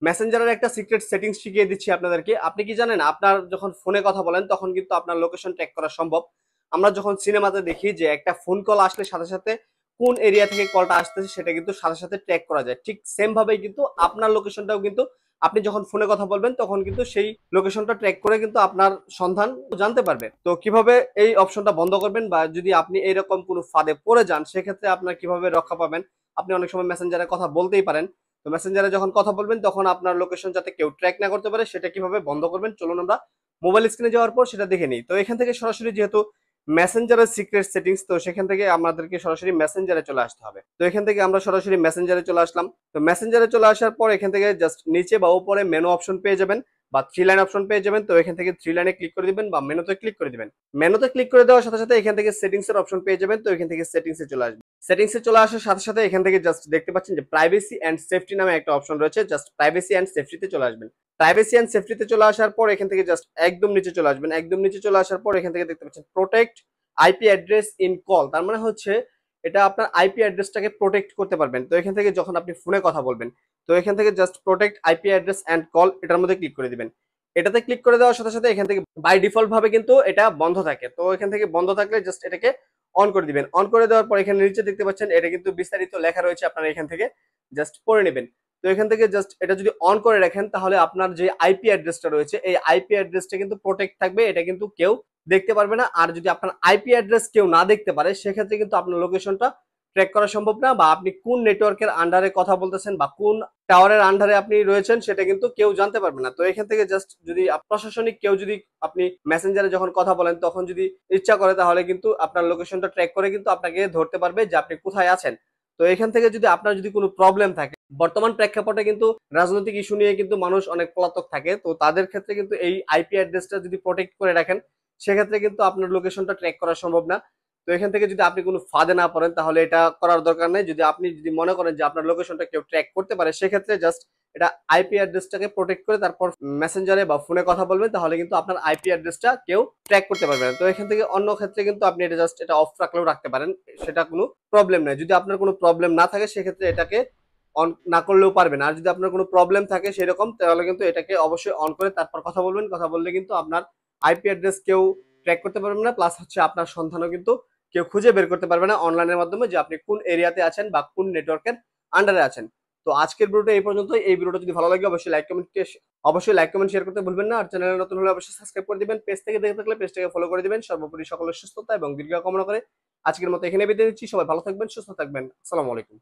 মেসেঞ্জারের একটা secret settings শিখিয়ে দিচ্ছি আপনাদেরকে। আপনি কি জানেন আপনার যখন ফোনে কথা বলেন তখন কিন্তু আপনার লোকেশন ট্র্যাক করা সম্ভব। আমরা যখন সিনেমাতে দেখি যে একটা ফোন কল আসলে সাথে সাথে কোন এরিয়া থেকে কলটা আসতেছে সেটা কিন্তু সাথে সাথে ট্র্যাক করা যায়। ঠিক সেম ভাবেই কিন্তু আপনার লোকেশনটাও কিন্তু আপনি যখন ফোনে কথা বলবেন তখন কিন্তু সেই লোকেশনটা ট্র্যাক করে কিন্তু আপনার সন্ধান জানতে পারবে। তো কিভাবে এই অপশনটা বন্ধ করবেন বা যদি আপনি এইরকম কোনো ফাঁদে পড়ে যান সেক্ষেত্রে আপনার কিভাবে রক্ষা পাবেন। আপনি অনেক সময় মেসেঞ্জারে কথা বলতেই পারেন, তো মেসেঞ্জারে যখন কথা বলবেন তখন আপনার লোকেশন যাতে কেউ ট্র্যাক না করতে পারে সেটা কিভাবে বন্ধ করবেন চলুন আমরা মোবাইল স্ক্রিনে যাওয়ার পর সেটা দেখে নিই। তো এখান থেকে সরাসরি যেহেতু মেসেঞ্জারের সিক্রেট সেটিংস, তো সেখান থেকে আমাদেরকে সরাসরি মেসেঞ্জারে চলে আসতে হবে। তো এখান থেকে আমরা সরাসরি মেসেঞ্জারে চলে আসলাম। তো মেসেঞ্জারে চলে আসার পর এখান থেকে জাস্ট নিচে বা উপরে মেনু অপশন পেয়ে যাবেন বা থ্রি লাইন অপশন পেয়ে যাবেন। তো এখান থেকে থ্রি লাইনে ক্লিক করে দিবেন বা মেনুতে ক্লিক করে দিবেন। মেনুতে ক্লিক করে দেওয়ার সাথে সাথে এখান থেকে সেটিংস এর অপশন পেয়ে যাবেন। তো এখান থেকে সেটিংসে চলে আসবেন। সেটিংসে চলে আসার সাথে সাথে এখান থেকে জাস্ট দেখতে পাচ্ছেন যে প্রাইভেসি অ্যান্ড সেফটি নামে একটা অপশন রয়েছে। জাস্ট প্রাইভেসি অ্যান্ড সেফটিতে চলে আসবেন। প্রাইভেসি অ্যান্ড সেফটিতে চলে আসার পর এখান থেকে জাস্ট একদম নিচে চলে আসবেন। একদম নিচে চলে আসার পর এখান থেকে দেখতে পাচ্ছেন protect IP address in call. তার মানে হচ্ছে এটা আপনার আইপি অ্যাড্রেসটাকে প্রোটেক্ট করতে পারবেন। তো এখান থেকে যখন আপনি ফোনে কথা বলবেন তো এখান থেকে just protect IP address and call এটার মধ্যে ক্লিক করে দিবেন। এটাতে ক্লিক করে দেওয়ার সাথে সাথে এখান থেকে বাই ডিফল্ট ভাবে কিন্তু এটা বন্ধ থাকে। তো এখান থেকে বন্ধ থাকলে জাস্ট এটাকে অন করে দিবেন। অন করে দেওয়ার পর এখানে নিচে দেখতে পাচ্ছেন এটা কিন্তু বিস্তারিত লেখা রয়েছে, আপনারা এখান থেকে জাস্ট পড়ে নেবেন। তো এখান থেকে জাস্ট এটা যদি অন করে রাখেন তাহলে আপনার যে আইপি অ্যাড্রেসটা রয়েছে এই আইপি অ্যাড্রেসটা কিন্তু প্রোটেক্ট থাকবে, এটা কিন্তু কেউ দেখতে পারবে না। আর যদি আপনার আইপি অ্যাড্রেস কেউ না দেখতে পারে সেক্ষেত্রে কিন্তু আপনার লোকেশনটা ট্র্যাক করা সম্ভব না, বা আপনি কোন নেটওয়ার্কের আন্ডারে কথা বলতেছেন বা কোন টাওয়ারের আন্ডারে আপনি রয়েছেন সেটা কিন্তু কেউ জানতে পারবে না। তো এখান থেকে জাস্ট যদি প্রশাসনিক কেউ যদি আপনি মেসেঞ্জারে যখন কথা বলেন তখন যদি ইচ্ছা করে তাহলে কিন্তু আপনার লোকেশনটা ট্র্যাক করে কিন্তু আপনাকে ধরতে পারবে যে আপনি কোথায় আছেন। তো এখান থেকে যদি আপনার যদি কোনো প্রবলেম থাকে, বর্তমান প্রেক্ষাপটে কিন্তু রাজনৈতিক ইস্যু নিয়ে কিন্তু মানুষ অনেক পলাতক থাকে, তো তাদের ক্ষেত্রে কিন্তু এই আইপি অ্যাড্রেসটা যদি প্রোটেক্ট করে রাখেন সেক্ষেত্রে কিন্তু আপনার লোকেশনটা ট্র্যাক করা সম্ভব না। তো এখান থেকে যদি আপনি কোনো ফাঁদে না পড়েন তাহলে এটা করার দরকার নেই। যদি আপনি যদি মনে করেন যে আপনার লোকেশনটা কেউ ট্র্যাক করতে পারে সেক্ষেত্রে জাস্ট এটা আইপি অ্যাড্রেসটাকে প্রোটেক্ট করে তারপর মেসেঞ্জারে বা ফোনে কথা বলবেন তাহলে কিন্তু আপনার আইপি অ্যাড্রেসটা কেউ ট্র্যাক করতে পারবে না। তো এখান থেকে অন্য ক্ষেত্রে কিন্তু আপনি এটা জাস্ট এটা অফ রাখলেও রাখতে পারেন, সেটা কোনো প্রবলেম নেই। যদি আপনার কোনো প্রবলেম না থাকে সেক্ষেত্রে এটাকে অন না করলেও পারবেন। আর যদি আপনার কোনো প্রবলেম থাকে সেরকম তাহলে কিন্তু এটাকে অবশ্যই অন করে তারপর কথা বলবেন। কথা বললে কিন্তু আপনার আইপি অ্যাড্রেস কেউ ট্র্যাক করতে পারবে না, প্লাস হচ্ছে আপনার সন্ধানও কিন্তু কেউ খুঁজে বের করতে পারবে না অনলাইনের মাধ্যমে যে আপনি কোন এরিয়াতে আছেন বা কোন নেটওয়ার্কের আন্ডারে আছেন। তো আজকের ভিডিওটা এই পর্যন্তই। এই ভিডিওটা যদি ভালো লাগে অবশ্যই লাইক কমেন্ট শেয়ার করতে ভুলবেন না। আর চ্যানেলে নতুন হলে অবশ্যই সাবস্ক্রাইব করে দিবেন। পেজ থেকে দেখে থাকলে পেজটাকে ফলো করে দিবেন। সর্বোপরি সকলের সুস্থতা এবং দীর্ঘ কামনা করে আজকের মতো এখানে বিদায় নিচ্ছি। সবাই ভালো থাকবেন, সুস্থ থাকবেন। আসসালামু আলাইকুম।